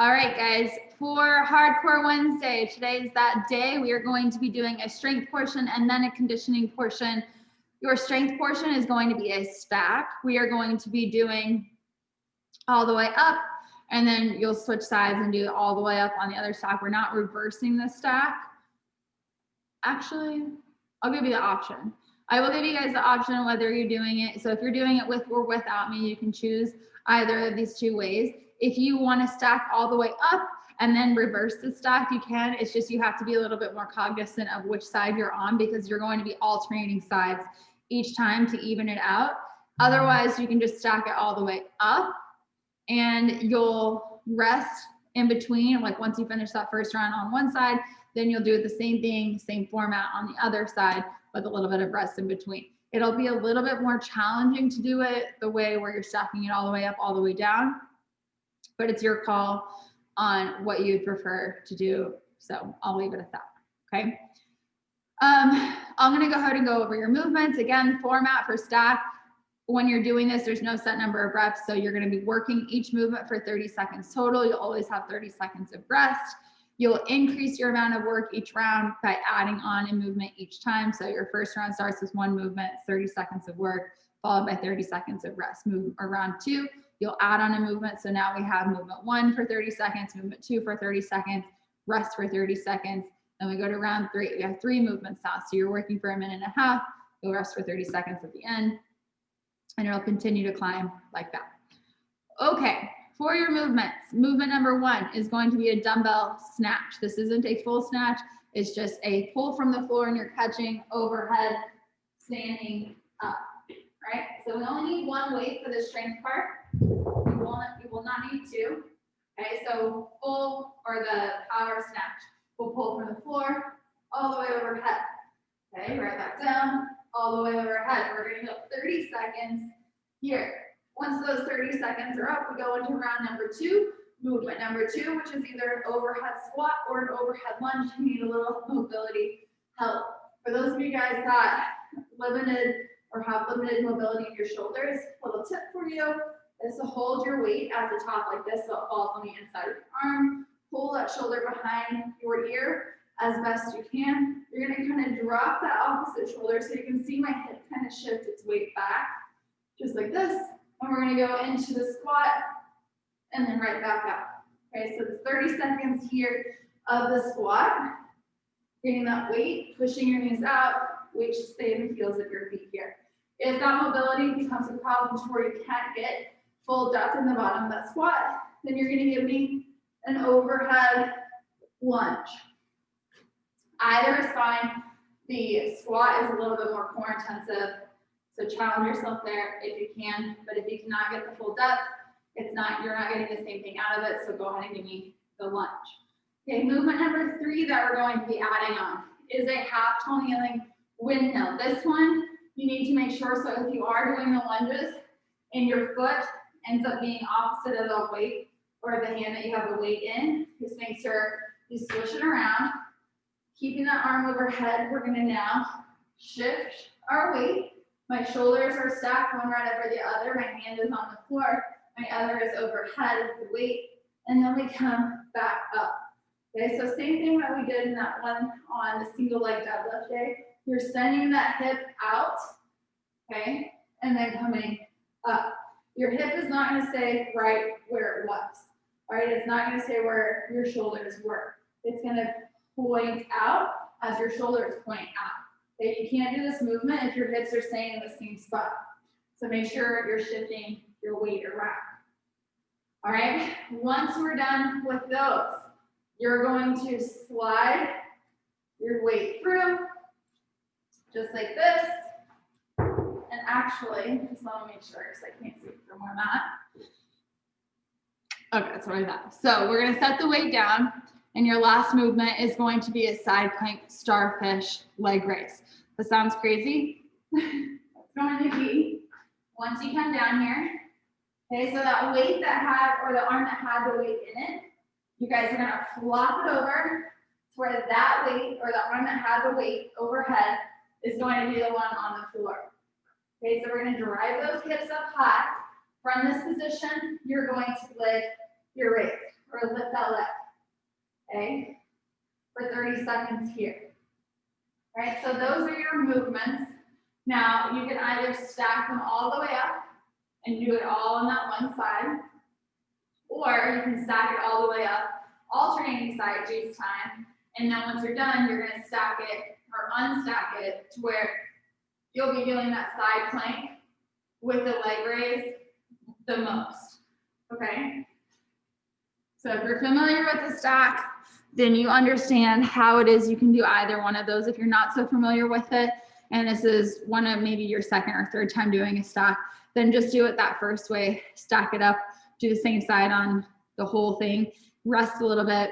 All right, guys, for Hardcore Wednesday, today is that day. We are going to be doing a strength portion and then a conditioning portion. Your strength portion is going to be a stack. We are going to be doing all the way up, and then you'll switch sides and do all the way up on the other stack. We're not reversing the stack. Actually, I'll give you the option. I will give you guys the option whether you're doing it. So if you're doing it with or without me, you can choose either of these two ways. If you want to stack all the way up and then reverse the stack, you can. It's just you have to be a little bit more cognizant of which side you're on because you're going to be alternating sides each time to even it out. Otherwise, you can just stack it all the way up and you'll rest in between. Like once you finish that first round on one side, then you'll do the same thing, same format on the other side with a little bit of rest in between. It'll be a little bit more challenging to do it the way where you're stacking it all the way up, all the way down, but it's your call on what you'd prefer to do. So I'll leave it at that, okay? I'm gonna go ahead and go over your movements. Again, format for stack. When you're doing this, there's no set number of reps, so you're gonna be working each movement for 30 seconds total. You'll always have 30 seconds of rest. You'll increase your amount of work each round by adding on a movement each time. So your first round starts with one movement, 30 seconds of work, followed by 30 seconds of rest. Round two, you'll add on a movement. So now we have movement one for 30 seconds, movement two for 30 seconds, rest for 30 seconds. Then we go to round three. We have three movements now. So you're working for a minute and a half, you'll rest for 30 seconds at the end, and it'll continue to climb like that. Okay. For your movements, movement number one is going to be a dumbbell snatch. This isn't a full snatch. It's just a pull from the floor and you're catching overhead, standing up, right? So we only need one weight for the strength part. We will not need two. Okay, so pull or the power snatch. We'll pull from the floor all the way overhead. Okay, write that down, all the way overhead. We're gonna go 30 seconds here. Once those 30 seconds are up, we go into round number two, movement number two, which is either an overhead squat or an overhead lunge. You need a little mobility help. For those of you guys that limited or have limited mobility in your shoulders, a little tip for you is to hold your weight at the top like this so it falls on the inside of your arm. Pull that shoulder behind your ear as best you can. You're gonna kind of drop that opposite shoulder so you can see my hip kind of shift its weight back, just like this. And we're gonna go into the squat and then right back up. Okay, so it's 30 seconds here of the squat. Getting that weight, pushing your knees out, weight should stay in the heels of your feet here. If that mobility becomes a problem to where you can't get full depth in the bottom of that squat, then you're gonna give me an overhead lunge. Either is fine. The squat is a little bit more core intensive. So challenge yourself there if you can, but if you cannot get the full depth, you're not getting the same thing out of it, so go ahead and give me the lunge. Okay, movement number three that we're going to be adding on is a half tall kneeling windmill. This one, you need to make sure, so if you are doing the lunges and your foot ends up being opposite of the weight or the hand that you have the weight in, just make sure you switch it around. Keeping that arm overhead, we're gonna now shift our weight. My shoulders are stacked one right over the other. My hand is on the floor. My other is overhead with the weight. And then we come back up. Okay, so same thing that we did in that one on the single leg deadlift day. You're sending that hip out, okay, and then coming up. Your hip is not gonna stay right where it was, all right? It's not gonna stay where your shoulders were. It's gonna point out as your shoulders point out. Okay, you can't do this movement if your hips are staying in the same spot. So make sure you're shifting your weight around. All right, once we're done with those, you're going to slide your weight through, just like this. And actually, just let me make sure, because I can't see it from where I'm at. Okay, that's what I thought. So we're gonna set the weight down, and your last movement is going to be a side plank starfish leg raise. That sounds crazy. It's going to be, once you come down here, okay, so that weight that had, or the arm that had the weight in it, you guys are gonna flop it over to where that weight, or the arm that had the weight overhead, is going to be the one on the floor. Okay, so we're gonna drive those hips up high. From this position, you're going to lift your weight. or lift that leg, okay, for 30 seconds here. All right, so those are your movements. Now, you can either stack them all the way up and do it all on that one side, or you can stack it all the way up, alternating sides each time, and then once you're done, you're gonna stack it or unstack it to where you'll be doing that side plank with the leg raise the most, okay? So if you're familiar with the stack, then you understand how it is you can do either one of those. If you're not so familiar with it, and this is one of maybe your second or third time doing a stack, then just do it that first way, stack it up, do the same side on the whole thing, rest a little bit,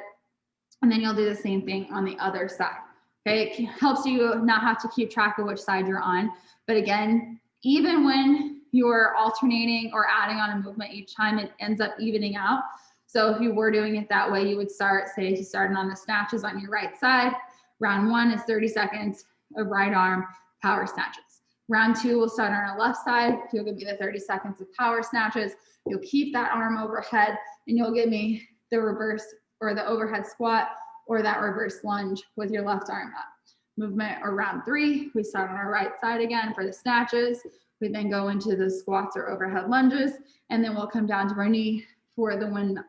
and then you'll do the same thing on the other side. Okay, it helps you not have to keep track of which side you're on. But again, even when you're alternating or adding on a movement each time, it ends up evening out. So if you were doing it that way, you would start, say you started on the snatches on your right side, round 1 is 30 seconds of right arm power snatches. Round 2 will start on our left side. You'll give me the 30 seconds of power snatches. You'll keep that arm overhead and you'll give me the reverse or the overhead squat or that reverse lunge with your left arm up. Movement or round 3, we start on our right side again for the snatches. We then go into the squats or overhead lunges, and then we'll come down to our knee for the windmill.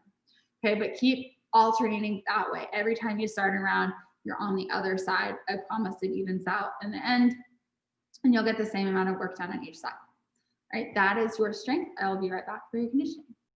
Okay, but keep alternating that way. Every time you start a round, you're on the other side. I promise it evens out in the end, and you'll get the same amount of work done on each side. All right, that is your strength. I'll be right back for your conditioning.